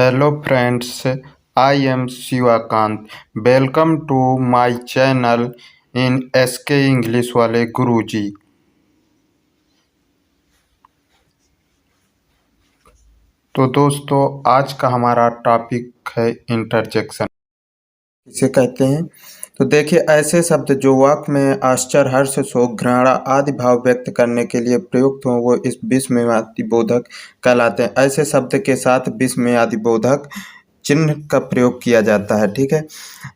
Hello friends, I am Shivakant. Welcome to my channel in SK English वाले गुरुजी। तो दोस्तों आज का हमारा टॉपिक है इंटरजेक्शन। इसे कहते हैं तो देखिए ऐसे शब्द जो वाक्य में आश्चर्य, हर्ष, शोक, घृणा आदि भाव व्यक्त करने के लिए प्रयुक्त हों वो इस विस्मयादि बोधक कहलाते हैं। ऐसे शब्द के साथ विस्मयादि बोधक चिन्ह का प्रयोग किया जाता है। ठीक है,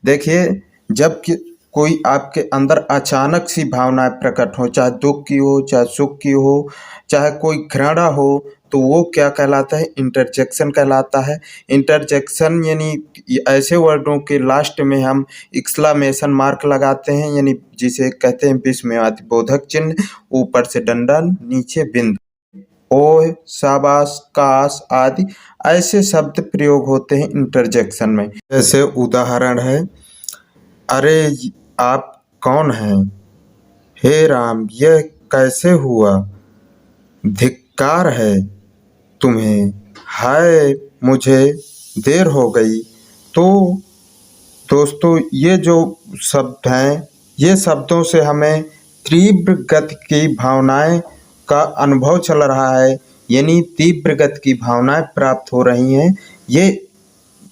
देखिए जब कि कोई आपके अंदर अचानक सी भावनाएं प्रकट हो, चाहे दुख की हो, चाहे सुख की हो, चाहे कोई घृणा हो, तो वो क्या कहलाता है? इंटरजेक्शन कहलाता है। इंटरजेक्शन यानी ऐसे वर्डों के लास्ट में हम एक्सक्लेमेशन मार्क लगाते हैं, यानी जिसे कहते हैं विस्मयादि बोधक चिन्ह, ऊपर से डंडा नीचे बिंदु। ओह, शाबाश, काश आदि ऐसे शब्द प्रयोग होते हैं इंटरजेक्शन में। जैसे उदाहरण है, अरे आप कौन हैं? हे राम, यह कैसे हुआ? धिक्कार है तुम्हें, हाय मुझे देर हो गई। तो दोस्तों ये जो शब्द हैं, ये शब्दों से हमें तीव्र गति की भावनाएं का अनुभव चल रहा है, यानी तीव्र गति की भावनाएं प्राप्त हो रही हैं ये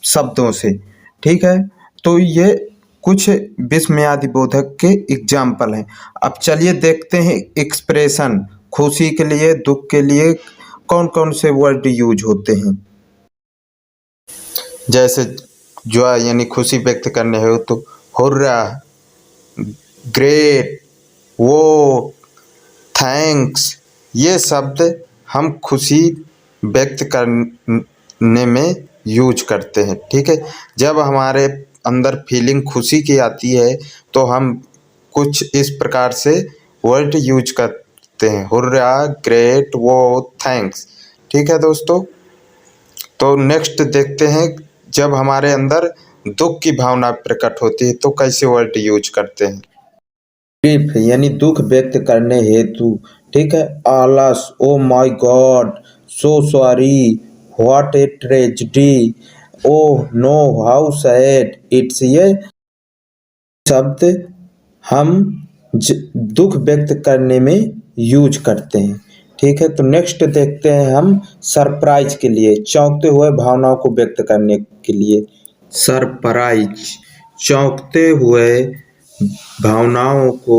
शब्दों से। ठीक है, तो ये कुछ विस्मयादि बोधक के एग्जाम्पल हैं। अब चलिए देखते हैं एक्सप्रेशन, खुशी के लिए, दुख के लिए कौन कौन से वर्ड यूज होते हैं। जैसे जॉय यानी खुशी व्यक्त करने हो तो हुर्रा, ग्रेट, वो, थैंक्स, ये शब्द हम खुशी व्यक्त करने में यूज करते हैं। ठीक है, जब हमारे अंदर फीलिंग खुशी की आती है तो हम कुछ इस प्रकार से वर्ड यूज करते हैं, हुर्रा, ग्रेट, वो, थैंक्स। ठीक है दोस्तों, तो नेक्स्ट देखते हैं जब हमारे अंदर दुख की भावना प्रकट होती है तो कैसे वर्ड यूज करते हैं। ग्रीफ यानी दुख व्यक्त करने हेतु। ठीक है, आलस, oh my God, so sorry, what a tragedy, oh know how sad it's. ये शब्द हम दुख व्यक्त करने में यूज करते हैं। ठीक है, तो नेक्स्ट देखते हैं हम सरप्राइज के लिए, चौंकते हुए भावनाओं को व्यक्त करने के लिए। सरप्राइज, चौंकते हुए भावनाओं को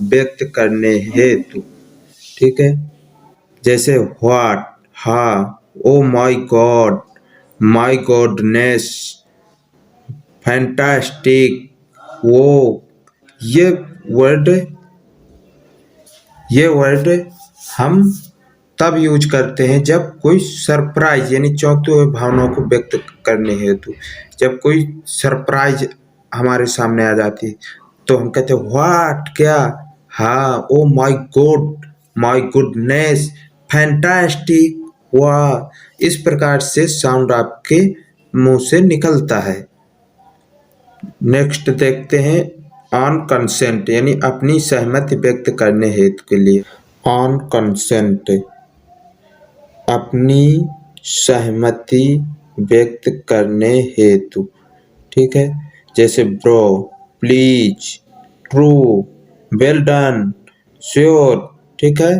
व्यक्त करने हेतु। ठीक है, जैसे व्हाट, हाँ, ओ माय गॉडनेस, फैंटास्टिक, वो, ये वर्ड हम तब यूज करते हैं जब कोई सरप्राइज यानी चौंकते हुए भावनाओं को व्यक्त करने हेतु, जब कोई सरप्राइज हमारे सामने आ जाती है तो हम कहते हैं व्हाट, क्या, हाँ, ओ माय गुडनेस, फैंटास्टिक, वाह। इस प्रकार से साउंड आपके मुंह से निकलता है। नेक्स्ट देखते हैं ऑन कंसेंट यानी अपनी सहमति व्यक्त करने हेतु के लिए। ऑन कंसेंट, अपनी सहमति व्यक्त करने हेतु। ठीक है, जैसे bro, please, true, well done, sure. ठीक है,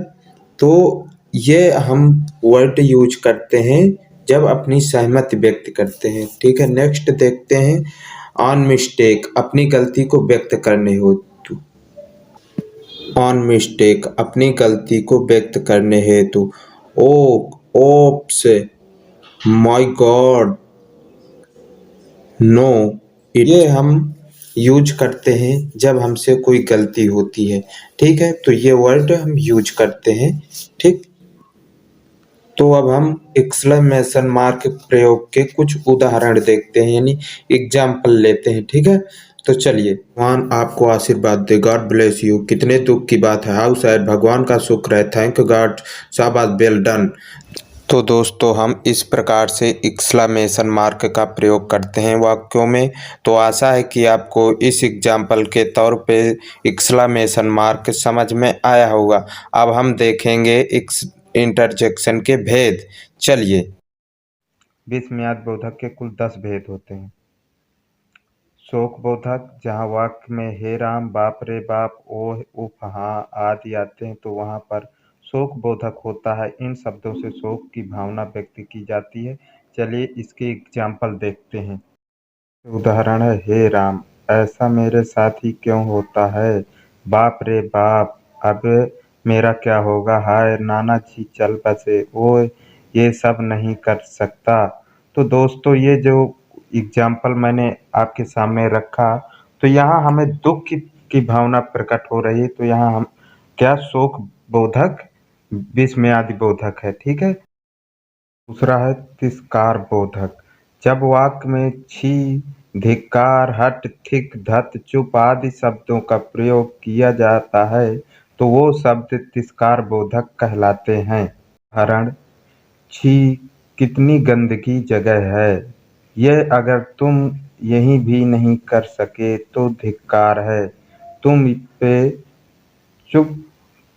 तो ये हम वर्ड यूज करते हैं जब अपनी सहमति व्यक्त करते हैं। ठीक है, नेक्स्ट देखते हैं ऑन मिस्टेक, अपनी गलती को व्यक्त करने हेतु। ऑन मिस्टेक, अपनी गलती को व्यक्त करने हेतु। ओप्स, माय गॉड, नो, ये हम यूज करते हैं जब हमसे कोई गलती होती है। ठीक है, तो ये वर्ड हम यूज करते हैं। ठीक, तो अब हम एक्सक्लेमेशन मार्क प्रयोग के कुछ उदाहरण देखते हैं, यानी एग्जाम्पल लेते हैं। ठीक है, तो चलिए, भगवान आपको आशीर्वाद दे, गॉड ब्लेस यू, कितने दुख की बात है, हाउ सैड, भगवान का शुक्र है, थैंक गॉड, शाबाश, वेल डन। तो दोस्तों हम इस प्रकार से एक्सक्लेमेशन मार्क का प्रयोग करते हैं वाक्यों में। तो आशा है कि आपको इस एग्जाम्पल के तौर पे एक्सक्लेमेशन मार्क समझ में आया होगा। अब हम देखेंगे इंटरजेक्शन के भेद। चलिए, विस्मयादि बोधक के कुल 10 भेद होते हैं। शोक बोधक, जहाँ वाक्य में हे राम, बाप रे बाप, ओह, उफ, हाँ आदि आते हैं तो वहाँ पर शोक बोधक होता है। इन शब्दों से शोक की भावना व्यक्त की जाती है। चलिए इसके एग्जाम्पल देखते हैं। उदाहरण है, हे राम, ऐसा मेरे साथ ही क्यों होता है। बाप रे बाप, अब मेरा क्या होगा। हाय नाना जी चल बसे, ओए ये सब नहीं कर सकता। तो दोस्तों ये जो एग्जाम्पल मैंने आपके सामने रखा, तो यहाँ हमें दुख की भावना प्रकट हो रही है। तो यहाँ हम क्या शोक बोधक विस्मयादि बोधक है। ठीक है। दूसरा है तिरस्कार बोधक। जब वाक्य में छी, धिक्कार, हट, थिक, धत, चुप आदि शब्दों का प्रयोग किया जाता है तो वो शब्द तिरस्कार बोधक कहलाते हैं। उदाहरण, छी, कितनी गंदगी जगह है। ये अगर तुम यही भी नहीं कर सके तो धिक्कार है। तुम पे चुप,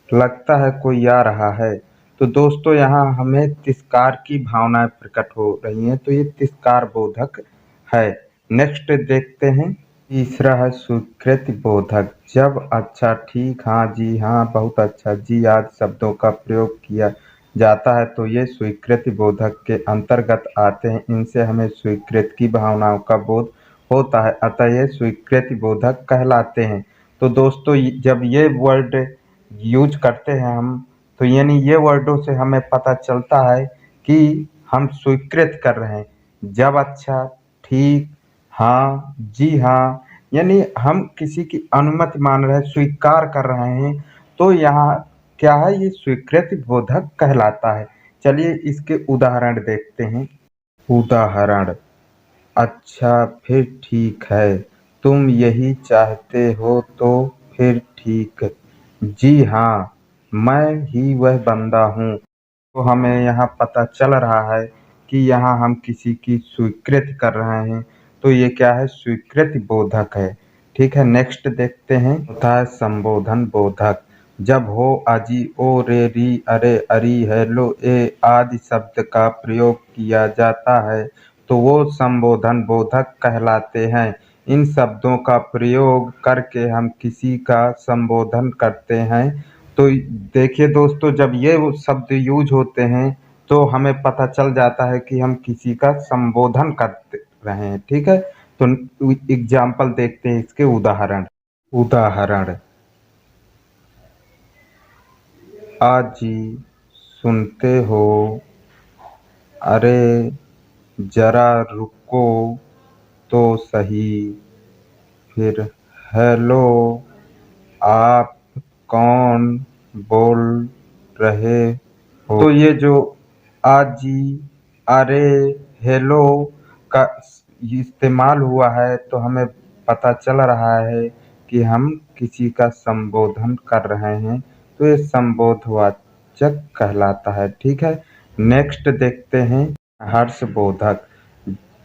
लगता है कोई आ रहा है। तो दोस्तों यहाँ हमें तिरस्कार की भावनाएं प्रकट हो रही हैं, तो ये तिरस्कार बोधक है। नेक्स्ट देखते हैं। तीसरा है स्वीकृति बोधक। जब अच्छा, ठीक, हाँ जी, हाँ बहुत अच्छा, जी आदि शब्दों का प्रयोग किया जाता है तो ये स्वीकृति बोधक के अंतर्गत आते हैं। इनसे हमें स्वीकृति की भावनाओं का बोध होता है, अतः ये स्वीकृति बोधक कहलाते हैं। तो दोस्तों जब ये वर्ड यूज करते हैं हम, तो यानी ये वर्डों से हमें पता चलता है कि हम स्वीकृत कर रहे हैं। जब अच्छा, ठीक, हाँ, जी हाँ, यानी हम किसी की अनुमति मान रहे हैं, स्वीकार कर रहे हैं। तो यहाँ क्या है, ये स्वीकृति बोधक कहलाता है। चलिए इसके उदाहरण देखते हैं। उदाहरण, अच्छा फिर ठीक है, तुम यही चाहते हो तो फिर ठीक। जी हाँ, मैं ही वह बंदा हूँ। तो हमें यहाँ पता चल रहा है कि यहाँ हम किसी की स्वीकृति कर रहे हैं, तो ये क्या है, स्वीकृति बोधक है। ठीक है। नेक्स्ट देखते हैं। होता है संबोधन बोधक। जब हो, अजी, ओ, रे, री, अरे, अरी, हेलो, ए आदि शब्द का प्रयोग किया जाता है तो वो संबोधन बोधक कहलाते हैं। इन शब्दों का प्रयोग करके हम किसी का संबोधन करते हैं। तो देखिए दोस्तों, जब ये वो शब्द यूज होते हैं तो हमें पता चल जाता है कि हम किसी का संबोधन कर रहे हैं। ठीक है। तो एग्जाम्पल देखते हैं, इसके उदाहरण। उदाहरण, आज जी सुनते हो, अरे जरा रुको तो सही, फिर हेलो, आप कौन बोल रहे हो। तो ये जो आजी, अरे, हेलो का इस्तेमाल हुआ है तो हमें पता चल रहा है कि हम किसी का संबोधन कर रहे हैं, तो ये संबोधवाचक कहलाता है। ठीक है। नेक्स्ट देखते हैं। हर्षबोधक।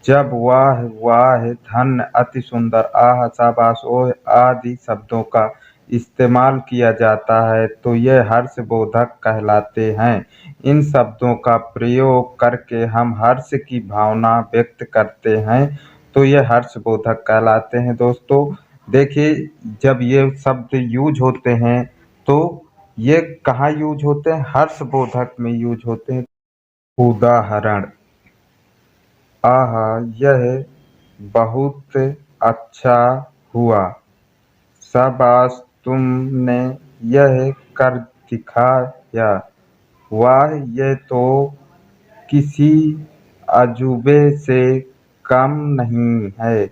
जब वाह वाह, धन्य, अति सुंदर, आह, शाबाश, ओह आदि शब्दों का इस्तेमाल किया जाता है तो ये हर्षबोधक कहलाते हैं। इन शब्दों का प्रयोग करके हम हर्ष की भावना व्यक्त करते हैं तो ये हर्षबोधक कहलाते हैं। दोस्तों देखिए, जब ये शब्द यूज होते हैं तो ये कहाँ यूज होते हैं, हर्षबोधक में यूज होते हैं। उदाहरण, आहा, यह बहुत अच्छा हुआ, शाबाश, तुमने यह कर दिखाया, वाह, यह तो किसी अजूबे से कम नहीं है।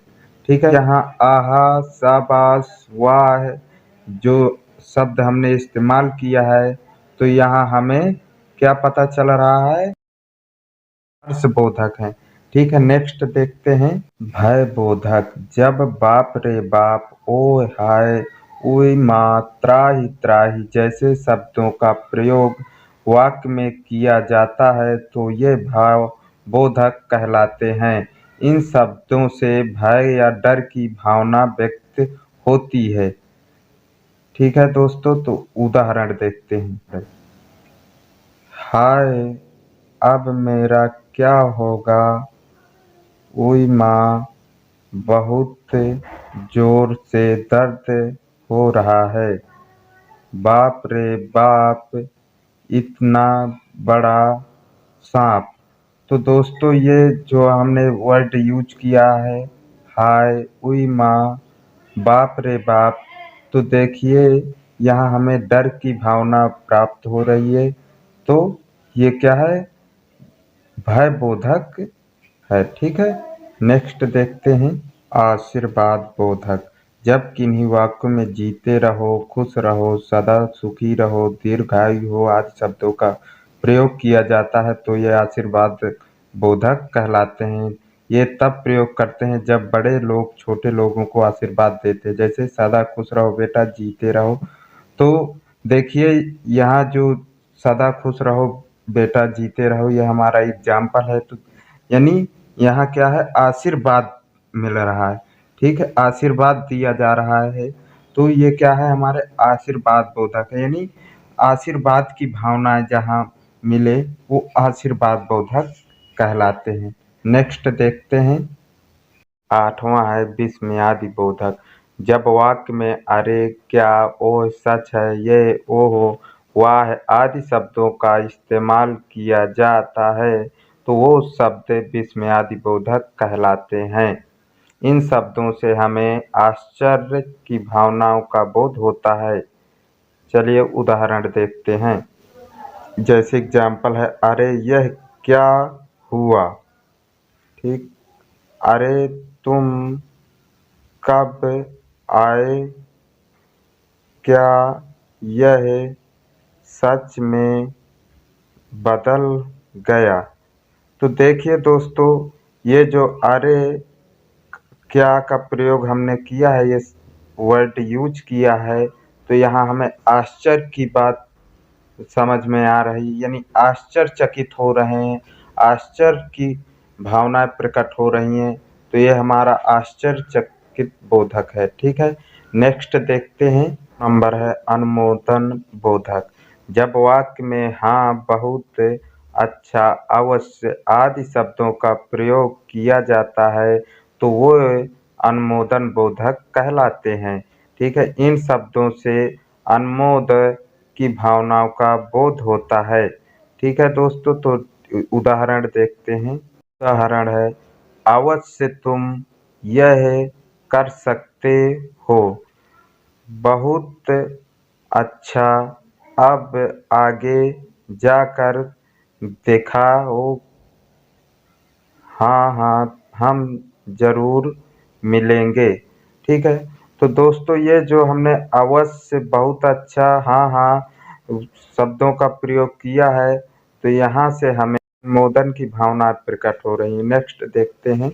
ठीक है। यहाँ आहा, शाबाश, वाह जो शब्द हमने इस्तेमाल किया है तो यहाँ हमें क्या पता चल रहा है, हर्षबोधक है। ठीक है। नेक्स्ट देखते हैं। भय बोधक। जब बाप रे बाप, ओए हाय, उई माँ, त्राहि त्राहि जैसे शब्दों का प्रयोग वाक्य में किया जाता है तो ये भाव बोधक कहलाते हैं। इन शब्दों से भय या डर की भावना व्यक्त होती है। ठीक है दोस्तों, तो उदाहरण देखते हैं। हाय, अब मेरा क्या होगा, ओई माँ, बहुत जोर से दर्द हो रहा है। बाप रे बाप, इतना बड़ा सांप। तो दोस्तों ये जो हमने वर्ड यूज किया है, हाय, उई माँ, बाप रे बाप, तो देखिए यहाँ हमें डर की भावना प्राप्त हो रही है। तो ये क्या है? भय बोधक है। ठीक है, नेक्स्ट देखते हैं। आशीर्वाद बोधक। जब किन्हीं वाक्यों में जीते रहो, खुश रहो, सदा सुखी रहो, दीर्घायु हो आदि शब्दों का प्रयोग किया जाता है तो ये आशीर्वाद बोधक कहलाते हैं। ये तब प्रयोग करते हैं जब बड़े लोग छोटे लोगों को आशीर्वाद देते हैं, जैसे सदा खुश रहो बेटा, जीते रहो। तो देखिए यहाँ जो सदा खुश रहो बेटा, जीते रहो, ये हमारा एग्जाम्पल है। तो यानी यहाँ क्या है? आशीर्वाद मिल रहा है। ठीक है, आशीर्वाद दिया जा रहा है। तो ये क्या है? हमारे आशीर्वाद बोधक है, यानी आशीर्वाद की भावनाएं जहाँ मिले वो आशीर्वाद बोधक कहलाते हैं। नेक्स्ट देखते हैं। आठवां है विस्मयादि बोधक। जब वाक्य में अरे, क्या, ओह, सच है, ये, ओहो, वाह आदि शब्दों का इस्तेमाल किया जाता है तो वो शब्द विस्मयादि बोधक कहलाते हैं। इन शब्दों से हमें आश्चर्य की भावनाओं का बोध होता है। चलिए उदाहरण देखते हैं। जैसे एग्जाम्पल है, अरे यह क्या हुआ। ठीक, अरे तुम कब आए, क्या यह सच में बदल गया। तो देखिए दोस्तों, ये जो अरे क्या का प्रयोग हमने किया है, ये वर्ड यूज किया है, तो यहाँ हमें आश्चर्य की बात समझ में आ रही, यानी आश्चर्यचकित हो रहे हैं, आश्चर्य की भावनाएं प्रकट हो रही हैं। तो ये हमारा आश्चर्यचकित बोधक है। ठीक है, नेक्स्ट देखते हैं। नंबर है अनुमोदन बोधक। जब वाक्य में हाँ, बहुत, अच्छा, अवश्य आदि शब्दों का प्रयोग किया जाता है तो वो अनुमोदन बोधक कहलाते हैं। ठीक है, इन शब्दों से अनुमोद की भावनाओं का बोध होता है। ठीक है दोस्तों, तो उदाहरण देखते हैं। उदाहरण है, अवश्य तुम यह कर सकते हो, बहुत अच्छा, अब आगे जाकर दिखाओ, हाँ हाँ हम जरूर मिलेंगे। ठीक है, तो दोस्तों ये जो हमने अवश्य, बहुत अच्छा, हाँ हाँ शब्दों का प्रयोग किया है तो यहाँ से हमें अनुमोदन की भावना प्रकट हो रही है। नेक्स्ट देखते हैं।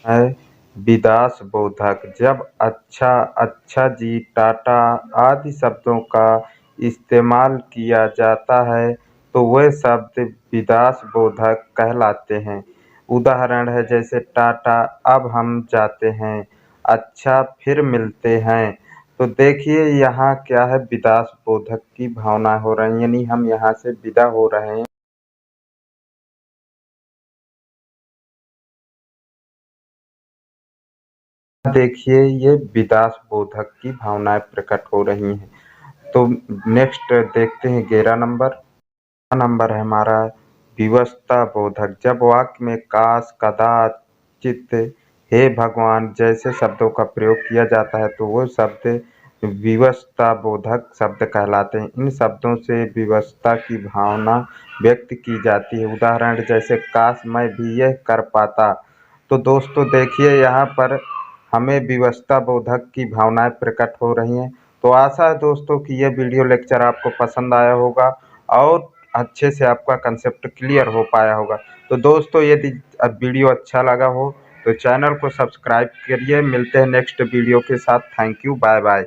है विदास बोधक। जब अच्छा, अच्छा जी, टाटा आदि शब्दों का इस्तेमाल किया जाता है तो वे शब्द विदास बोधक कहलाते हैं। उदाहरण है जैसे टाटा, अब हम जाते हैं, अच्छा, फिर मिलते हैं। तो देखिए यहाँ क्या है? विदास बोधक की भावना हो रही है, यानी हम यहाँ से विदा हो रहे हैं। देखिए ये विदास बोधक की भावनाएं प्रकट हो रही हैं। तो नेक्स्ट देखते हैं 11 नंबर। नंबर है हमारा विवशता बोधक। जब वाक्य में काश, कदाचित, हे भगवान जैसे शब्दों का प्रयोग किया जाता है तो वो शब्द विवशता बोधक शब्द कहलाते हैं। इन शब्दों से विवशता की भावना व्यक्त की जाती है। उदाहरण जैसे काश मैं भी यह कर पाता। तो दोस्तों देखिए यहाँ पर हमें विवशता बोधक की भावनाएं प्रकट हो रही हैं। तो आशा है दोस्तों कि यह वीडियो लेक्चर आपको पसंद आया होगा और अच्छे से आपका कंसेप्ट क्लियर हो पाया होगा। तो दोस्तों यदि वीडियो अच्छा लगा हो तो चैनल को सब्सक्राइब करिए। मिलते हैं नेक्स्ट वीडियो के साथ। Thank you, bye bye.